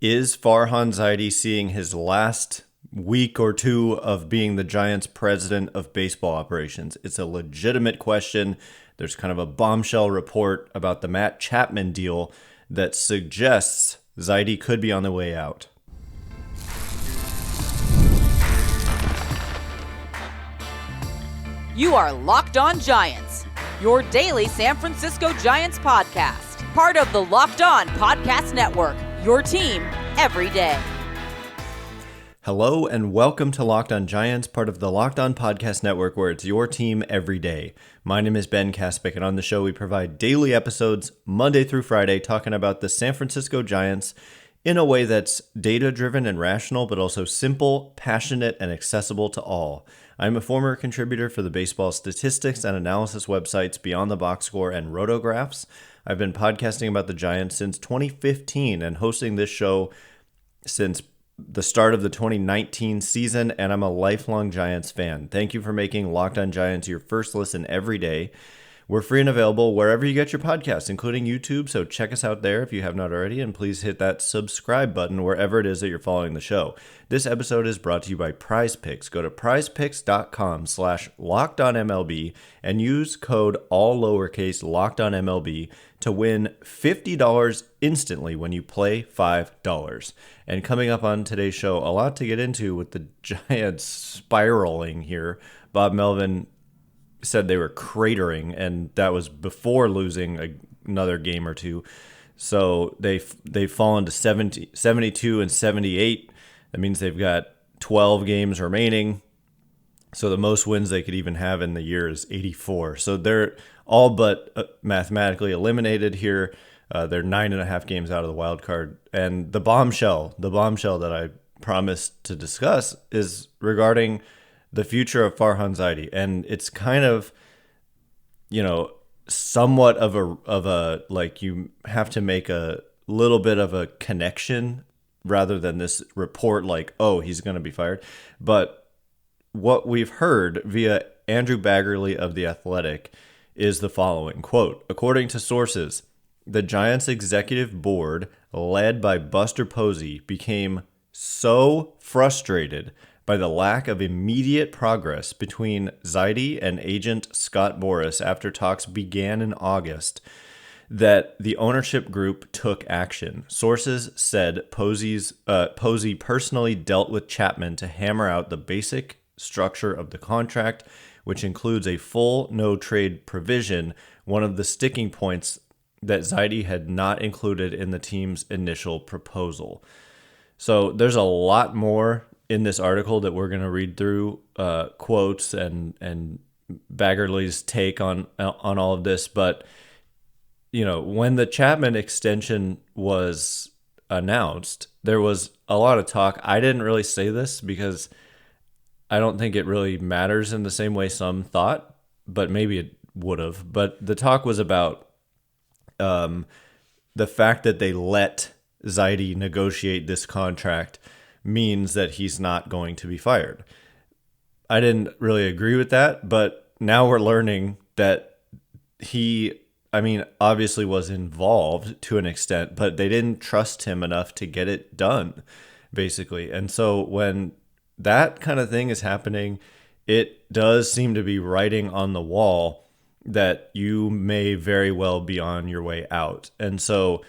Is Farhan Zaidi seeing his last week or two of being the Giants' president of baseball operations? It's a legitimate question. There's kind of a bombshell report about the Matt Chapman deal that suggests Zaidi could be on the way out. You are Locked On Giants, your daily San Francisco Giants podcast, part of the Locked On Podcast Network, your team every day. Hello and welcome to Locked On Giants, part of the Locked On Podcast Network, where it's your team every day. My name is Ben Kaspick, and on the show we provide daily episodes Monday through Friday talking about the San Francisco Giants in a way that's data-driven and rational, but also simple, passionate, and accessible to all. I'm a former contributor for the baseball statistics and analysis websites Beyond the Box Score and Rotographs. I've been podcasting about the Giants since 2015 and hosting this show since the start of the 2019 season, and I'm a lifelong Giants fan. Thank you for making Locked On Giants your first listen every day. We're free and available wherever you get your podcasts, including YouTube, so check us out there if you have not already, and please hit that subscribe button wherever it is that you're following the show. This episode is brought to you by Prize Picks. Go to prizepicks.com/LockedOnMLB and use code all lowercase LockedOnMLB to win $50 instantly when you play $5. And coming up on today's show, a lot to get into with the Giants spiraling here. Bob Melvin said they were cratering, and that was before losing another game or two. So they've fallen to 72 and 78. That means they've got 12 games remaining. So the most wins they could even have in the year is 84. So they're all but mathematically eliminated here. They're 9.5 games out of the wild card. And the bombshell that I promised to discuss is regarding the future of Farhan Zaidi. And it's kind of, somewhat of a like you have to make a little bit of a connection rather than this report like, oh, he's going to be fired. But what we've heard via Andrew Baggarly of The Athletic is the following, quote, according to sources, the Giants executive board, led by Buster Posey, became so frustrated by the lack of immediate progress between Zaidi and agent Scott Boras after talks began in August that the ownership group took action. Sources said Posey personally dealt with Chapman to hammer out the basic structure of the contract, which includes a full no-trade provision, one of the sticking points that Zaidi had not included in the team's initial proposal. So there's a lot more in this article that we're going to read through, quotes and Baggarly's take on all of this. But, when the Chapman extension was announced, there was a lot of talk. I didn't really say this because I don't think it really matters in the same way some thought, but maybe it would have. But the talk was about the fact that they let Zaidi negotiate this contract means that he's not going to be fired. I didn't really agree with that, but now we're learning that he, obviously was involved to an extent, but they didn't trust him enough to get it done, basically. And so when that kind of thing is happening, it does seem to be writing on the wall that you may very well be on your way out. And so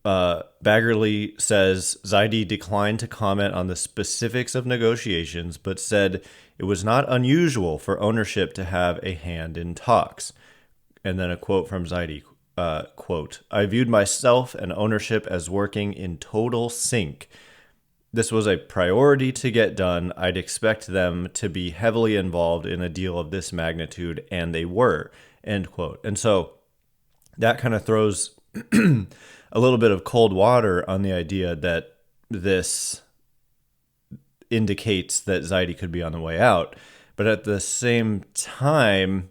Baggarly says Zaidi declined to comment on the specifics of negotiations, but said it was not unusual for ownership to have a hand in talks. And then a quote from Zaidi, quote, I viewed myself and ownership as working in total sync. This was a priority to get done. I'd expect them to be heavily involved in a deal of this magnitude, and they were, end quote. And so that kind of throws a little bit of cold water on the idea that this indicates that Zaidi could be on the way out. But at the same time,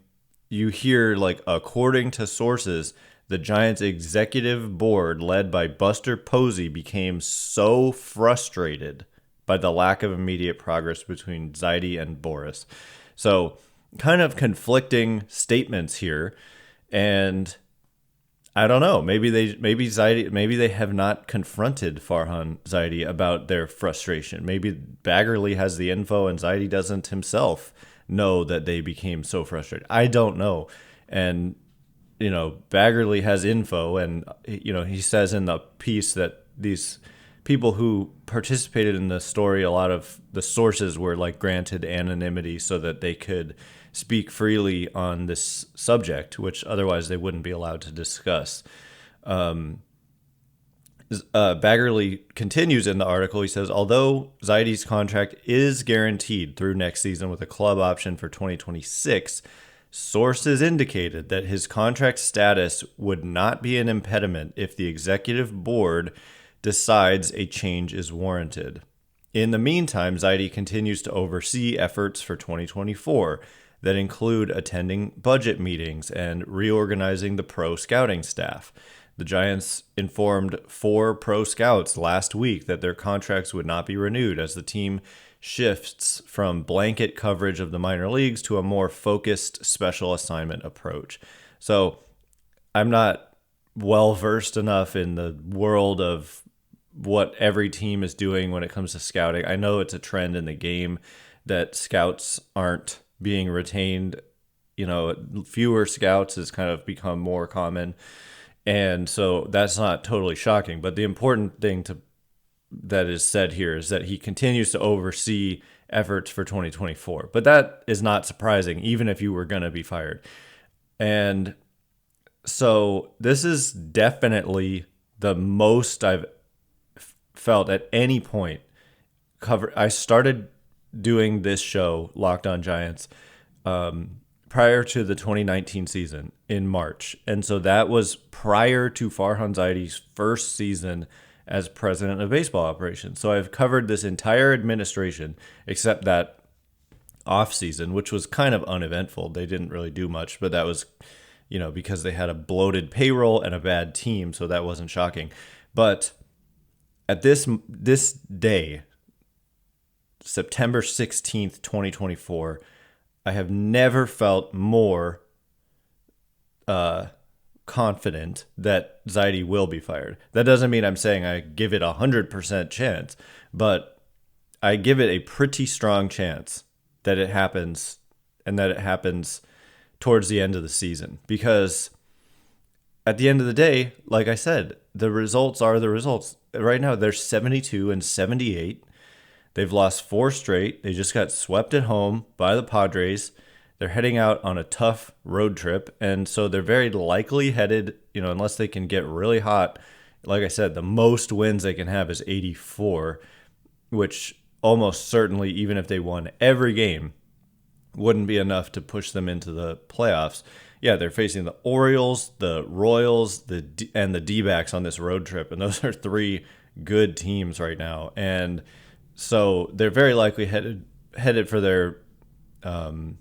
you hear, according to sources, the Giants executive board, led by Buster Posey, became so frustrated by the lack of immediate progress between Zaidi and Boras. So kind of conflicting statements here. And I don't know. Maybe they have not confronted Farhan Zaidi about their frustration. Maybe Baggerly has the info and Zaidi doesn't himself know that they became so frustrated. I don't know. And Baggerly has info, and he says in the piece that these people who participated in the story, a lot of the sources were like granted anonymity so that they could speak freely on this subject, which otherwise they wouldn't be allowed to discuss. Baggerly continues in the article. He says, although Zaidi's contract is guaranteed through next season with a club option for 2026, sources indicated that his contract status would not be an impediment if the executive board decides a change is warranted. In the meantime, Zaidi continues to oversee efforts for 2024 that include attending budget meetings and reorganizing the pro scouting staff. The Giants informed 4 pro scouts last week that their contracts would not be renewed as the team shifts from blanket coverage of the minor leagues to a more focused special assignment approach. So I'm not well versed enough in the world of what every team is doing when it comes to scouting. I know it's a trend in the game that scouts aren't being retained. Fewer scouts has kind of become more common. And so that's not totally shocking. But the important thing that is said here is that he continues to oversee efforts for 2024. But that is not surprising, even if you were going to be fired. And so this is definitely the most I've felt at any point. I started doing this show, Locked On Giants, prior to the 2019 season in March. And so that was prior to Farhan Zaidi's first season as president of baseball operations. So I've covered this entire administration, except that off season, which was kind of uneventful. They didn't really do much, but that was, because they had a bloated payroll and a bad team. So that wasn't shocking. But at this day, September 16th, 2024, I have never felt more confident that Zaidi will be fired. That doesn't mean I'm saying I give it 100% chance, but I give it a pretty strong chance that it happens, and that it happens towards the end of the season. Because at the end of the day, like I said, the results are the results. Right now, they're 72-78. They've lost 4 straight. They just got swept at home by the Padres. They're heading out on a tough road trip. And so they're very likely headed, unless they can get really hot. Like I said, the most wins they can have is 84, which almost certainly, even if they won every game, wouldn't be enough to push them into the playoffs. Yeah, they're facing the Orioles, the Royals, and the D-backs on this road trip. And those are 3 good teams right now. And so they're very likely headed for their 3rd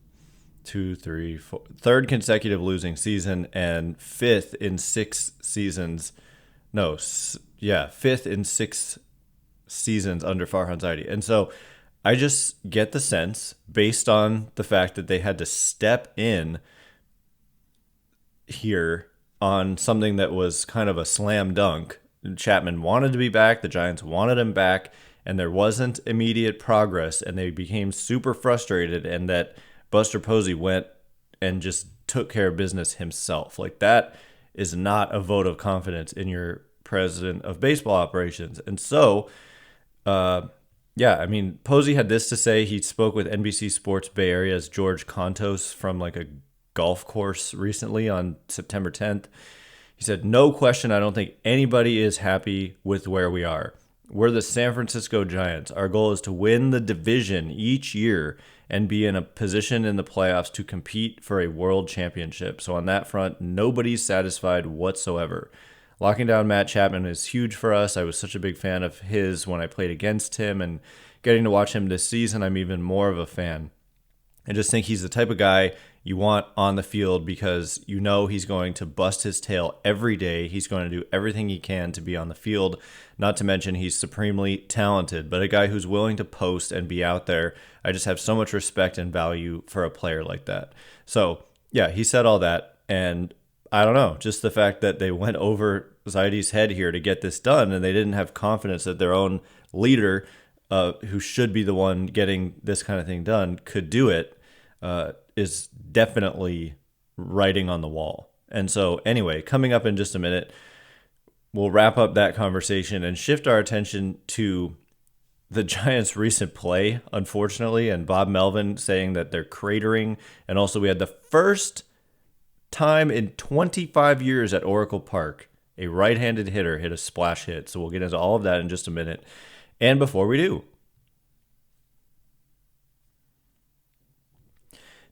consecutive losing season and 5th in 6 seasons. No, 5th in 6 seasons under Farhan Zaidi. And so I just get the sense, based on the fact that they had to step in here on something that was kind of a slam dunk. Chapman wanted to be back. The Giants wanted him back. And there wasn't immediate progress, and they became super frustrated, and that Buster Posey went and just took care of business himself. Like, that is not a vote of confidence in your president of baseball operations. And so, Posey had this to say. He spoke with NBC Sports Bay Area's George Contos from like a golf course recently on September 10th. He said, "No question, I don't think anybody is happy with where we are. We're the San Francisco Giants. Our goal is to win the division each year and be in a position in the playoffs to compete for a world championship. So on that front, nobody's satisfied whatsoever. Locking down Matt Chapman is huge for us. I was such a big fan of his when I played against him, and getting to watch him this season, I'm even more of a fan. I just think he's the type of guy you want on the field because he's going to bust his tail every day. He's going to do everything he can to be on the field, not to mention he's supremely talented, but a guy who's willing to post and be out there. I just have so much respect and value for a player like that." So, yeah, he said all that, and I don't know, just the fact that they went over Zaidi's head here to get this done, and they didn't have confidence that their own leader, who should be the one getting this kind of thing done, could do it, is definitely writing on the wall. And so anyway, coming up in just a minute, we'll wrap up that conversation and shift our attention to the Giants' recent play, unfortunately, and Bob Melvin saying that they're cratering. And also we had the first time in 25 years at Oracle Park, a right-handed hitter hit a splash hit. So we'll get into all of that in just a minute. And before we do,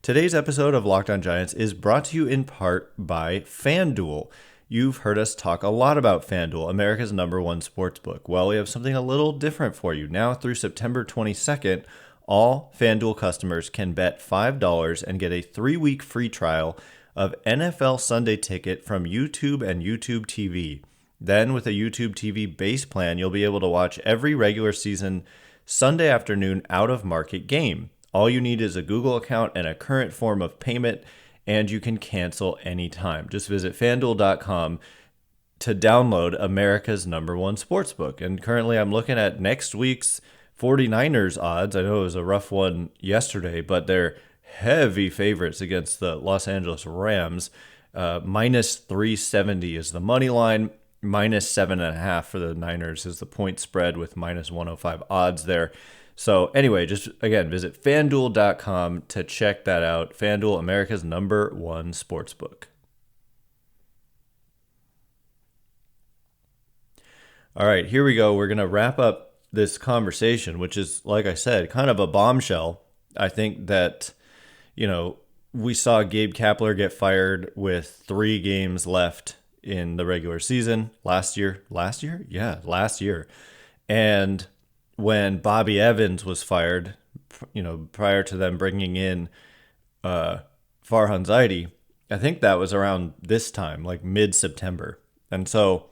today's episode of Locked On Giants is brought to you in part by FanDuel. You've heard us talk a lot about FanDuel, America's #1 sportsbook. Well, we have something a little different for you. Now through September 22nd, all FanDuel customers can bet $5 and get a 3-week free trial of NFL Sunday Ticket from YouTube and YouTube TV. Then with a YouTube TV base plan, you'll be able to watch every regular season Sunday afternoon out-of-market game. All you need is a Google account and a current form of payment, and you can cancel anytime. Just visit FanDuel.com to download America's #1 sportsbook. And currently I'm looking at next week's 49ers odds. I know it was a rough one yesterday, but they're heavy favorites against the Los Angeles Rams. Minus 370 is the money line. Minus 7.5 for the Niners is the point spread with minus 105 odds there. So anyway, just again, visit FanDuel.com to check that out. FanDuel, America's #1 sportsbook. All right, here we go. We're going to wrap up this conversation, which is, like I said, kind of a bombshell. I think that, we saw Gabe Kapler get fired with 3 games left in the regular season last year. Yeah, last year. And when Bobby Evans was fired, prior to them bringing in Farhan Zaidi, I think that was around this time, like mid-September. And so,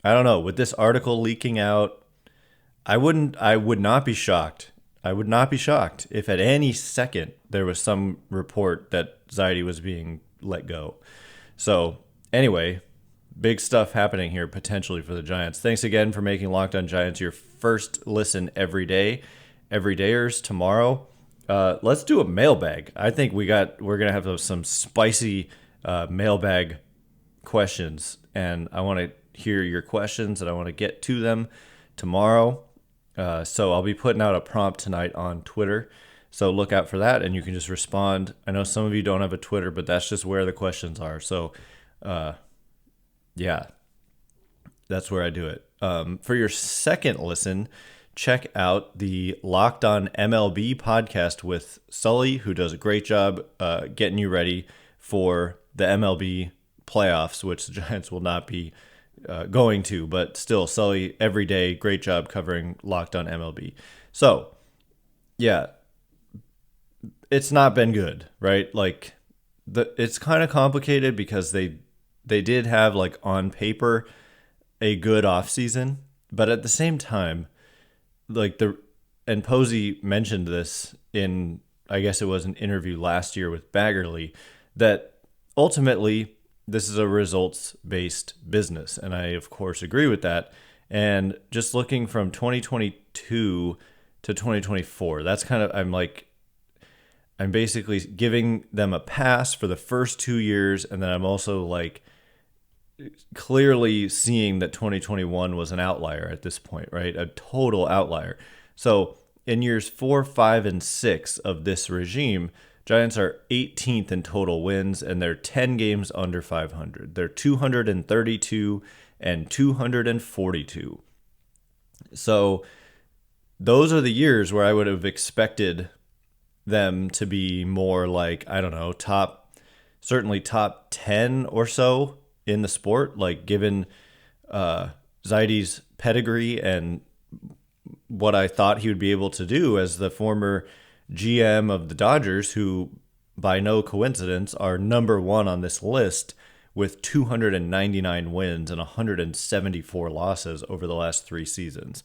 I don't know, with this article leaking out, I would not be shocked. I would not be shocked if at any second there was some report that Zaidi was being let go. So anyway, big stuff happening here potentially for the Giants. Thanks again for making Locked On Giants your first listen every day. Everydayers, tomorrow, let's do a mailbag. I think we're gonna have some spicy mailbag questions, and I want to hear your questions and I want to get to them tomorrow. So I'll be putting out a prompt tonight on Twitter. So look out for that, and you can just respond. I know some of you don't have a Twitter, but that's just where the questions are. So, yeah, that's where I do it. For your second listen, check out the Locked On MLB podcast with Sully, who does a great job getting you ready for the MLB playoffs, which the Giants will not be going to, but still, Sully, every day, great job covering Locked On MLB. So, yeah, it's not been good, right? Like, it's kind of complicated because they did have, like, on paper, a good offseason, but at the same time, like, and Posey mentioned this in, I guess it was an interview last year with Baggerly, that ultimately this is a results-based business, and I, of course, agree with that. And just looking from 2022 to 2024, that's kind of, I'm basically giving them a pass for the first 2 years, and then I'm also, like, clearly seeing that 2021 was an outlier at this point, right? A total outlier. So in years 4, 5, and 6 of this regime, Giants are 18th in total wins, and they're 10 games under 500. They're 232 and 242. So those are the years where I would have expected them to be more like, I don't know, certainly top 10 or so in the sport, like given Zaidi's pedigree and what I thought he would be able to do as the former GM of the Dodgers, who by no coincidence are number 1 on this list with 299 wins and 174 losses over the last 3 seasons.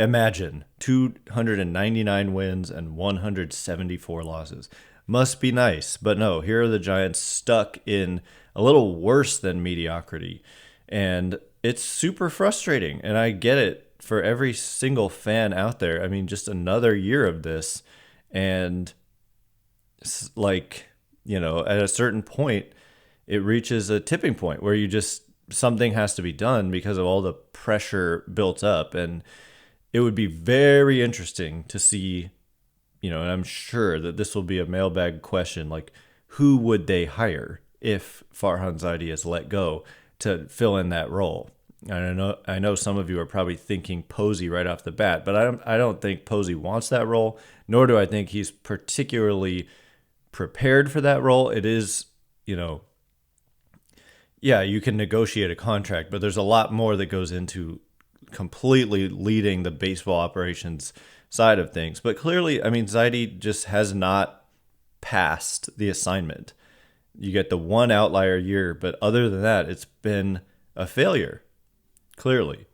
Imagine 299 wins and 174 losses. Must be nice. But no, here are the Giants stuck in a little worse than mediocrity. And it's super frustrating. And I get it for every single fan out there. I mean, just another year of this. And like, at a certain point, it reaches a tipping point where something has to be done because of all the pressure built up. And it would be very interesting to see, and I'm sure that this will be a mailbag question, like who would they hire if Farhan Zaidi is let go to fill in that role? I know some of you are probably thinking Posey right off the bat, but I don't think Posey wants that role, nor do I think he's particularly prepared for that role. It is, yeah, you can negotiate a contract, but there's a lot more that goes into completely leading the baseball operations side of things. But clearly, I mean, Zaidi just has not passed the assignment. You get the one outlier year, but other than that, it's been a failure, clearly.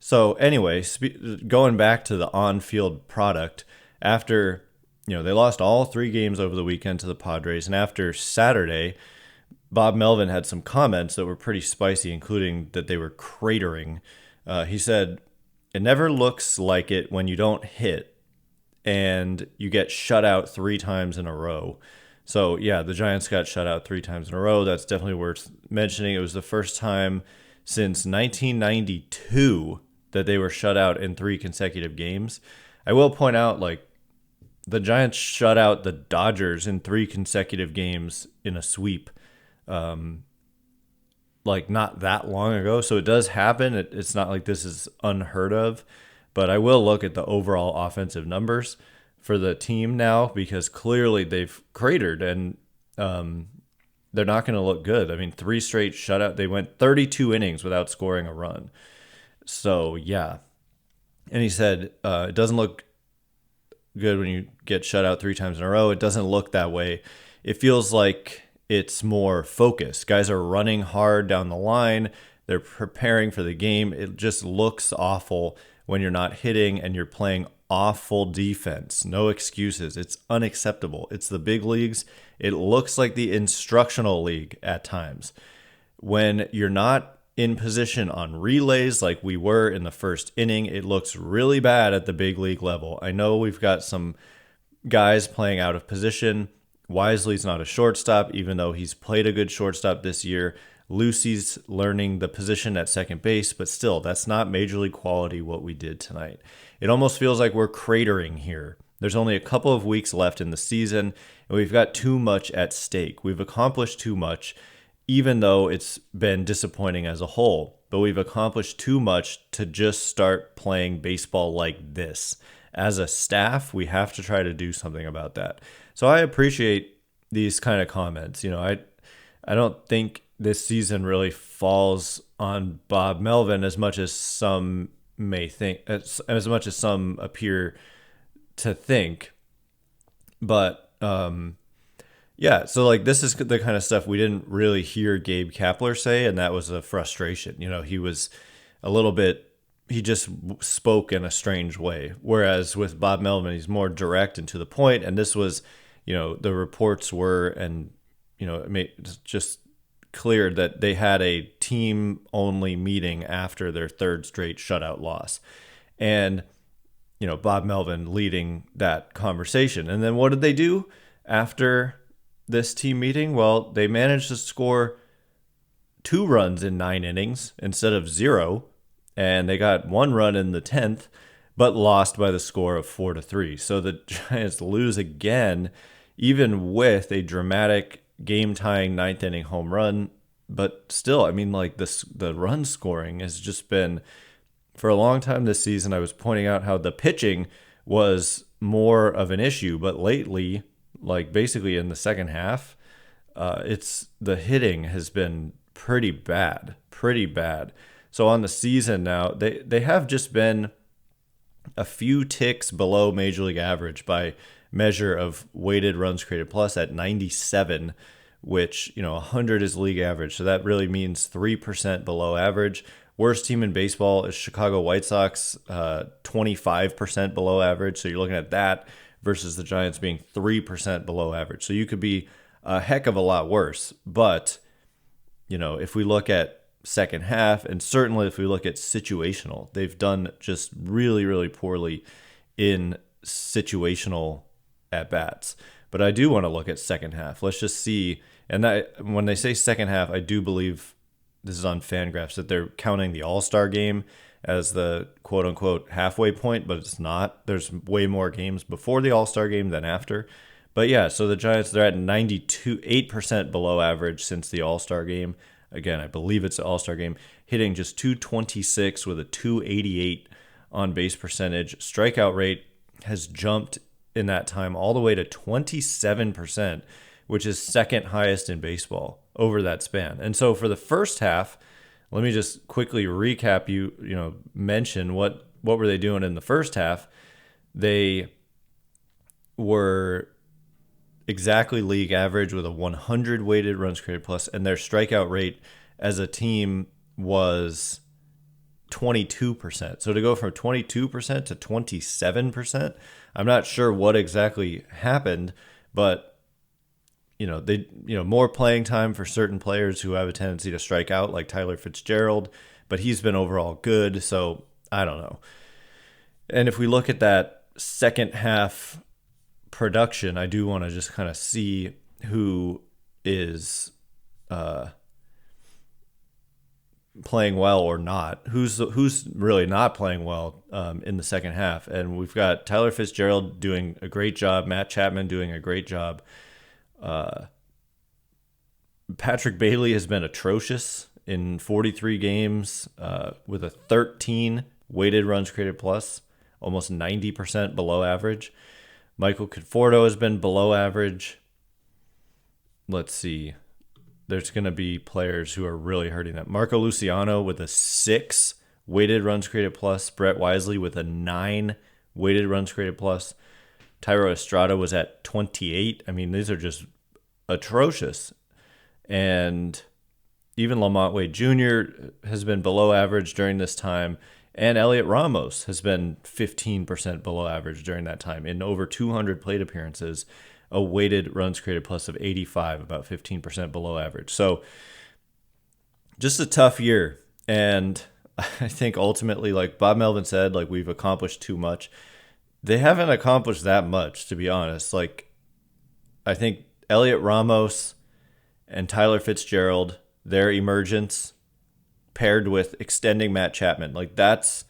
So anyway, going back to the on-field product, after they lost all 3 games over the weekend to the Padres, and after Saturday, Bob Melvin had some comments that were pretty spicy, including that they were cratering. He said, "It never looks like it when you don't hit and you get shut out 3 times in a row." So, yeah, the Giants got shut out 3 times in a row. That's definitely worth mentioning. It was the first time since 1992 that they were shut out in 3 consecutive games. I will point out, the Giants shut out the Dodgers in 3 consecutive games in a sweep. Not that long ago. So it does happen. It's not like this is unheard of, but I will look at the overall offensive numbers for the team now, because clearly they've cratered and they're not going to look good. I mean, 3 straight shutout. They went 32 innings without scoring a run. So yeah. And he said, it doesn't look good when you get shut out 3 times in a row. It doesn't look that way. It feels like it's more focused. Guys are running hard down the line. They're preparing for the game. It just looks awful when you're not hitting and you're playing awful defense. No excuses. It's unacceptable. It's the big leagues. It looks like the instructional league at times. When you're not in position on relays like we were in the first inning, it looks really bad at the big league level. I know we've got some guys playing out of position. Wisely's not a shortstop, even though he's played a good shortstop this year. Lucy's learning the position at second base, but still, that's not major league quality what we did tonight. It almost feels like we're cratering here. There's only a couple of weeks left in the season, and we've got too much at stake. We've accomplished too much, even though it's been disappointing as a whole. But we've accomplished too much to just start playing baseball like this. As a staff, we have to try to do something about that. So I appreciate these kind of comments. I don't think this season really falls on Bob Melvin as much as some may think, as much as some appear to think. But yeah, so this is the kind of stuff we didn't really hear Gabe Kapler say, and that was a frustration. He was a little bit, he just spoke in a strange way. Whereas with Bob Melvin, he's more direct and to the point. And this was, the reports were, and, it made just clear that they had a team-only meeting after their 3rd straight shutout loss. And, Bob Melvin leading that conversation. And then what did they do after this team meeting? Well, they managed to score 2 runs in 9 innings instead of 0. And they got 1 run in the 10th, but lost by the score of 4-3. So the Giants lose again, even with a dramatic game-tying 9th inning home run. But still, I mean, the run scoring has just been, for a long time this season, I was pointing out how the pitching was more of an issue. But lately, basically in the second half, it's the hitting has been pretty bad. So on the season now, they have just been a few ticks below Major League average by measure of weighted runs created plus at 97, which, 100 is league average. So that really means 3% below average. Worst team in baseball is Chicago White Sox, 25% below average. So you're looking at that versus the Giants being 3% below average. So you could be a heck of a lot worse. But, if we look at second half, and certainly if we look at situational, they've done just really, really poorly in situational at-bats. But I do want to look at second half. Let's just see. And when they say second half, I do believe this is on Fangraphs that they're counting the All-Star game as the quote-unquote halfway point, but it's not. There's way more games before the All-Star game than after. But yeah, so the Giants, they're at 8% below average since the All-Star game. Again, I believe it's the All-Star game, hitting just 226 with a 288 on base percentage. Strikeout rate has jumped in that time all the way to 27%, which is second highest in baseball over that span. And so for the first half, let me just quickly recap mention what were they doing in the first half. They were exactly league average with a 100 weighted runs created plus, and their strikeout rate as a team was 22%. So to go from 22% to 27%, I'm not sure what exactly happened, but more playing time for certain players who have a tendency to strike out, like Tyler Fitzgerald, but he's been overall good, so I don't know. And if we look at that second half production, I do want to just kind of see who is playing well or not, who's really not playing well in the second half. And we've got Tyler Fitzgerald doing a great job, Matt Chapman doing a great job. Patrick Bailey has been atrocious in 43 games with a 13 weighted runs created plus, almost 90% below average. Michael Conforto has been below average. Let's see. There's going to be players who are really hurting that. Marco Luciano with a 6 weighted runs created plus. Brett Wisely with a 9 weighted runs created plus. Tyro Estrada was at 28. I mean, these are just atrocious. And even Lamont Wade Jr. has been below average during this time. And Heliot Ramos has been 15% below average during that time in over 200 plate appearances. A weighted runs created plus of 85, about 15% below average. So just a tough year. And I think ultimately, like Bob Melvin said, like we've accomplished too much. They haven't accomplished that much, to be honest. Like I think Heliot Ramos and Tyler Fitzgerald, their emergence paired with extending Matt Chapman, like that's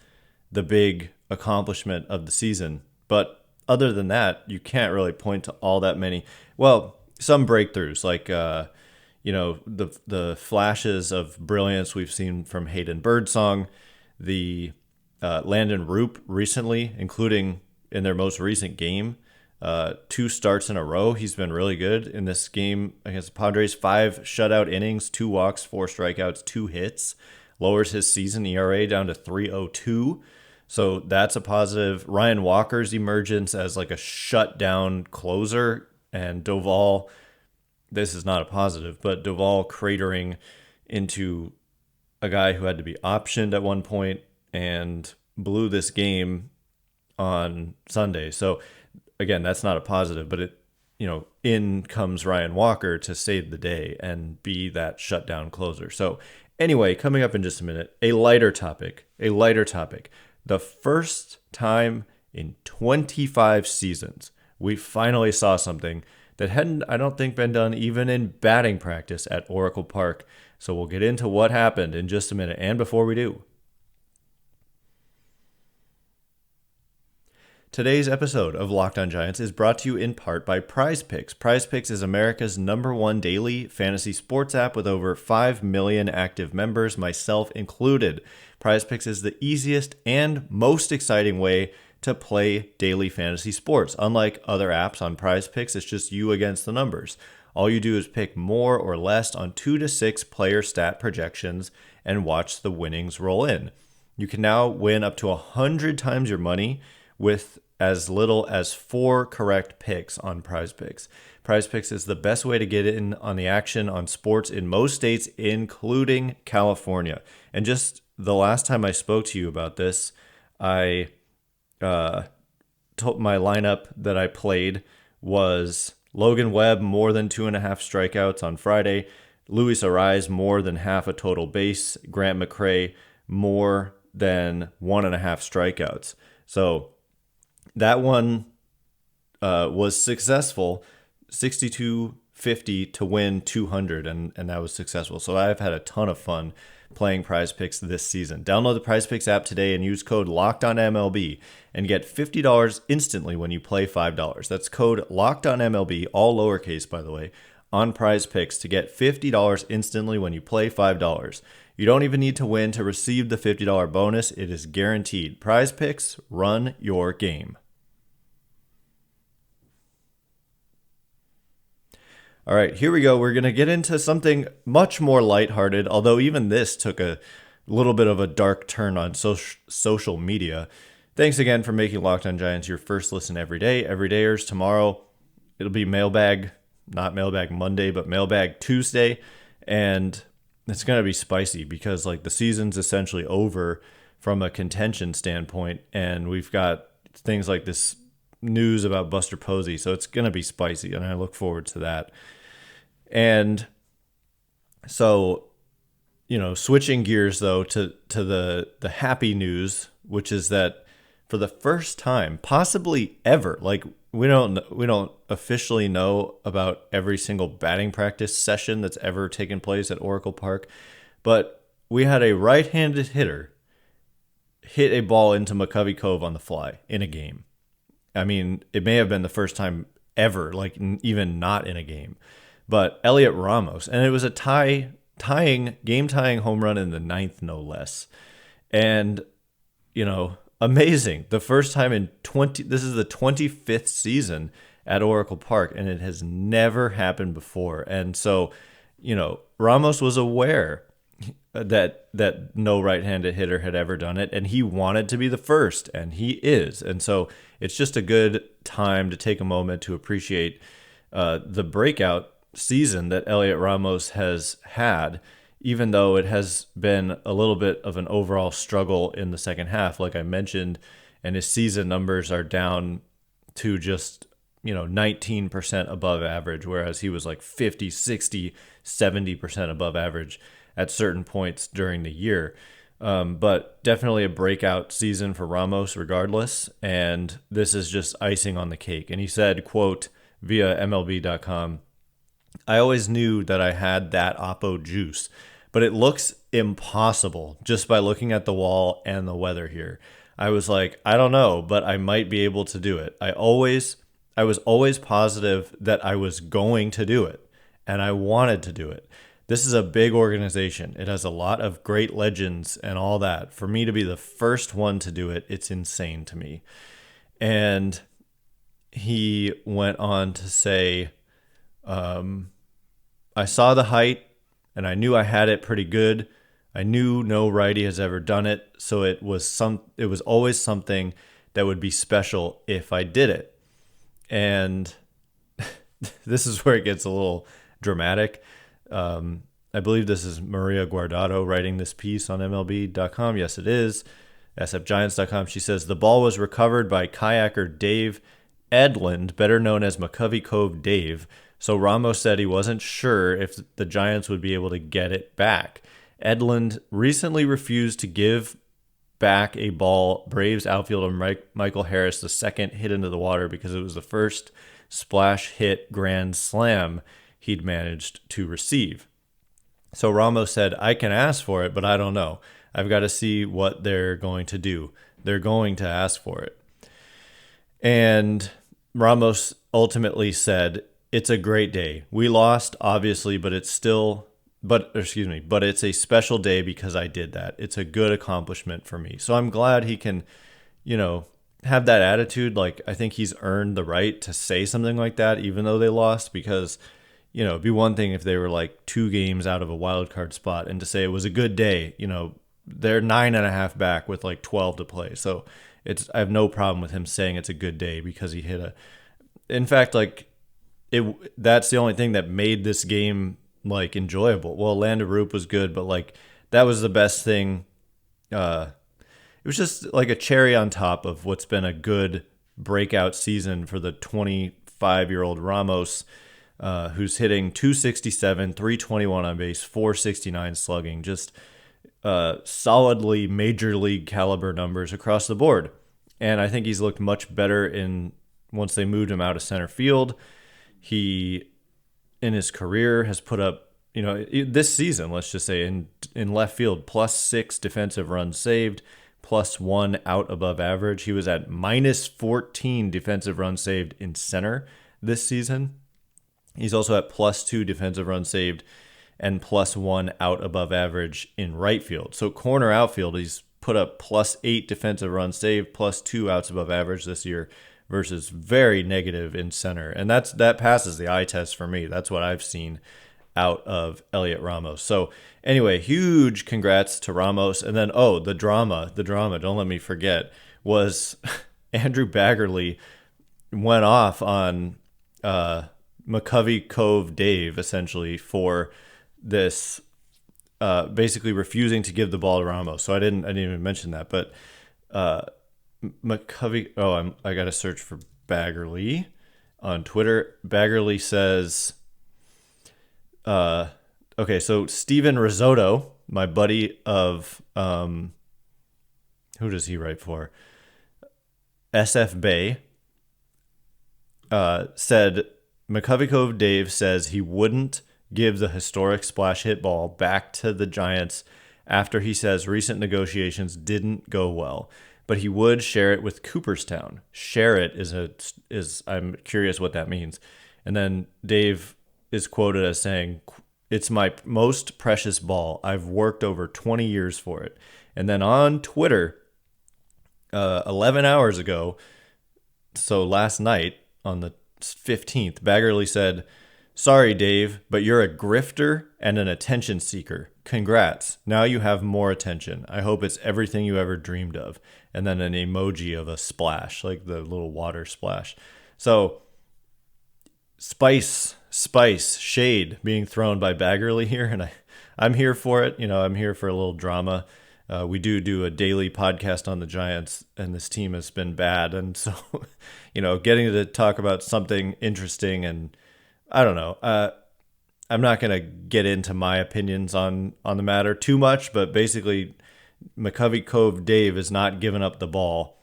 the big accomplishment of the season. But other than that, you can't really point to all that many. Well, some breakthroughs, like the flashes of brilliance we've seen from Hayden Birdsong, the Landon Roop recently, including in their most recent game, 2 starts in a row. He's been really good in this game against the Padres. 5 shutout innings, 2 walks, 4 strikeouts, 2 hits. Lowers his season ERA down to 3.02. So that's a positive. Ryan Walker's emergence as like a shutdown closer, and Doval, this is not a positive, but Doval cratering into a guy who had to be optioned at one point and blew this game on Sunday. So again, that's not a positive, but in comes Ryan Walker to save the day and be that shutdown closer. So anyway, coming up in just a minute, a lighter topic. The first time in 25 seasons, we finally saw something that hadn't, I don't think, been done even in batting practice at Oracle Park. So we'll get into what happened in just a minute. And before we do, today's episode of Locked On Giants is brought to you in part by Prize Picks. Prize Picks is America's #1 daily fantasy sports app with over 5 million active members, myself included. Prize Picks is the easiest and most exciting way to play daily fantasy sports. Unlike other apps on Prize Picks, it's just you against the numbers. All you do is pick more or less on 2 to 6 player stat projections and watch the winnings roll in. You can now win up to 100 times your money with as little as 4 correct picks on Prize Picks. Prize Picks is the best way to get in on the action on sports in most states, including California. And just the last time I spoke to you about this, I my lineup that I played was Logan Webb more than 2.5 strikeouts on Friday, Luis Arraez more than half a total base, Grant McCray more than 1.5 strikeouts. So that one was successful, 62.50 to win 200, and that was successful. So I've had a ton of fun playing Prize Picks this season. Download the Prize Picks app today and use code LOCKEDONMLB and get $50 instantly when you play $5. That's code LOCKEDONMLB, all lowercase by the way, on Prize Picks to get $50 instantly when you play $5. You don't even need to win to receive the $50 bonus. It is guaranteed. Prize Picks, run your game. All right, here we go. We're going to get into something much more lighthearted, although even this took a little bit of a dark turn on social media. Thanks again for making Locked On Giants your first listen every day. Everydayers, tomorrow it'll be mailbag, not mailbag Monday, but mailbag Tuesday. And it's going to be spicy because like the season's essentially over from a contention standpoint. And we've got things like this news about Buster Posey. So it's going to be spicy and I look forward to that. And so, switching gears though to the happy news, which is that for the first time, possibly ever, like we don't officially know about every single batting practice session that's ever taken place at Oracle Park, but we had a right-handed hitter hit a ball into McCovey Cove on the fly in a game. I mean, it may have been the first time ever, like even not in a game. But Heliot Ramos, and it was a game-tying home run in the 9th, no less. And, amazing. The first time in this is the 25th season at Oracle Park, and it has never happened before. And so, Ramos was aware that no right-handed hitter had ever done it, and he wanted to be the first, and he is. And so it's just a good time to take a moment to appreciate the breakout season that Heliot Ramos has had, even though it has been a little bit of an overall struggle in the second half, like I mentioned, and his season numbers are down to just, 19% above average, whereas he was like 50, 60, 70% above average at certain points during the year. But definitely a breakout season for Ramos regardless, and this is just icing on the cake. And he said, quote, via MLB.com, I always knew that I had that Oppo juice, but it looks impossible just by looking at the wall and the weather here. I was like, I don't know, but I might be able to do it. I was always positive that I was going to do it, and I wanted to do it. This is a big organization. It has a lot of great legends and all that. For me to be the first one to do it, it's insane to me. And he went on to say, I saw the height and I knew I had it pretty good. I knew no righty has ever done it. So it was always something that would be special if I did it. And this is where it gets a little dramatic. I believe this is Maria Guardado writing this piece on MLB.com. Yes, it is. SFGiants.com. She says, the ball was recovered by kayaker Dave Edlund, better known as McCovey Cove Dave. So Ramos said he wasn't sure if the Giants would be able to get it back. Edlund recently refused to give back a ball Braves outfielder Michael Harris the second hit into the water because it was the first splash hit grand slam he'd managed to receive. So Ramos said, I can ask for it, but I don't know. I've got to see what they're going to do. They're going to ask for it. And Ramos ultimately said, it's a great day. We lost, obviously, but it's a special day because I did that. It's a good accomplishment for me. So I'm glad he can, have that attitude. Like, I think he's earned the right to say something like that, even though they lost, because, it'd be one thing if they were like 2 games out of a wild card spot and to say it was a good day, they're 9.5 back with like 12 to play. So I have no problem with him saying it's a good day because he hit in fact, like, that's the only thing that made this game like enjoyable. Well, Land of Roop was good, but like that was the best thing. It was just like a cherry on top of what's been a good breakout season for the 25-year-old Ramos, who's hitting 267, 321 on base, 469 slugging, just solidly major league caliber numbers across the board. And I think he's looked much better once they moved him out of center field. He, in his career, has put up, this season, let's just say in left field, +6 defensive runs saved, +1 out above average. He was at -14 defensive runs saved in center this season. He's also at +2 defensive runs saved and +1 out above average in right field. So corner outfield, he's put up +8 defensive runs saved, +2 outs above average this year versus very negative in center. And that passes the eye test for me. That's what I've seen out of Heliot Ramos. So anyway, huge congrats to Ramos. And then, the drama, don't let me forget, was Andrew Baggarly went off on McCovey Cove Dave, essentially, for this basically refusing to give the ball to Ramos. So I didn't even mention that. But McCovey, I got to search for Baggarly on Twitter. Baggarly says... okay, so Steven Risotto, my buddy of, who does he write for? SF Bay, said, McCovey Cove Dave says he wouldn't give the historic splash hit ball back to the Giants after he says recent negotiations didn't go well, but he would share it with Cooperstown. Share it is I'm curious what that means. And then Dave is quoted as saying, "It's my most precious ball. I've worked over 20 years for it." And then on Twitter, 11 hours ago, so last night on the 15th, Baggarly said, "Sorry, Dave, but you're a grifter and an attention seeker. Congrats. Now you have more attention. I hope it's everything you ever dreamed of." And then an emoji of a splash, like the little water splash. So spice, shade being thrown by Baggarly here, and I'm here for it. I'm here for a little drama. We do a daily podcast on the Giants, and this team has been bad, and so getting to talk about something interesting, and I don't know. I'm not gonna get into my opinions on the matter too much, but basically, McCovey Cove Dave is not giving up the ball.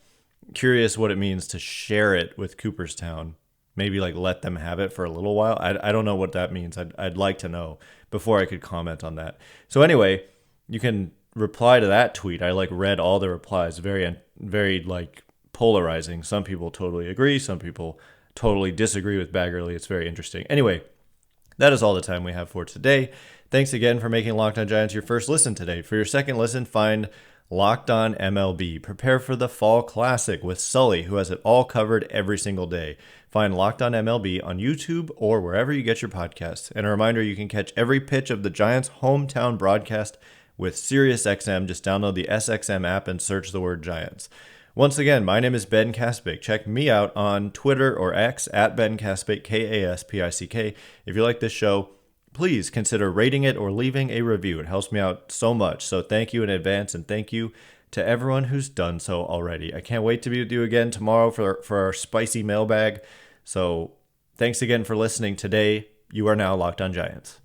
Curious what it means to share it with Cooperstown. Maybe let them have it for a little while. I don't know what that means. I'd like to know before I could comment on that. So anyway, you can reply to that tweet. I read all the replies. Very, very polarizing. Some people totally agree. Some people totally disagree with Baggarly. It's very interesting. Anyway, that is all the time we have for today. Thanks again for making Locked On Giants your first listen today. For your second listen, find Locked On MLB. Prepare for the Fall Classic with Sully, who has it all covered every single day. Find Locked On MLB on YouTube or wherever you get your podcasts. And a reminder, you can catch every pitch of the Giants' hometown broadcast with SiriusXM. Just download the SXM app and search the word Giants. Once again, my name is Ben Kaspick. Check me out on Twitter or X at Ben Kaspick, Kaspick. If you like this show, please consider rating it or leaving a review. It helps me out so much. So thank you in advance, and thank you to everyone who's done so already. I can't wait to be with you again tomorrow for our spicy mailbag. So thanks again for listening today. You are now Locked On Giants.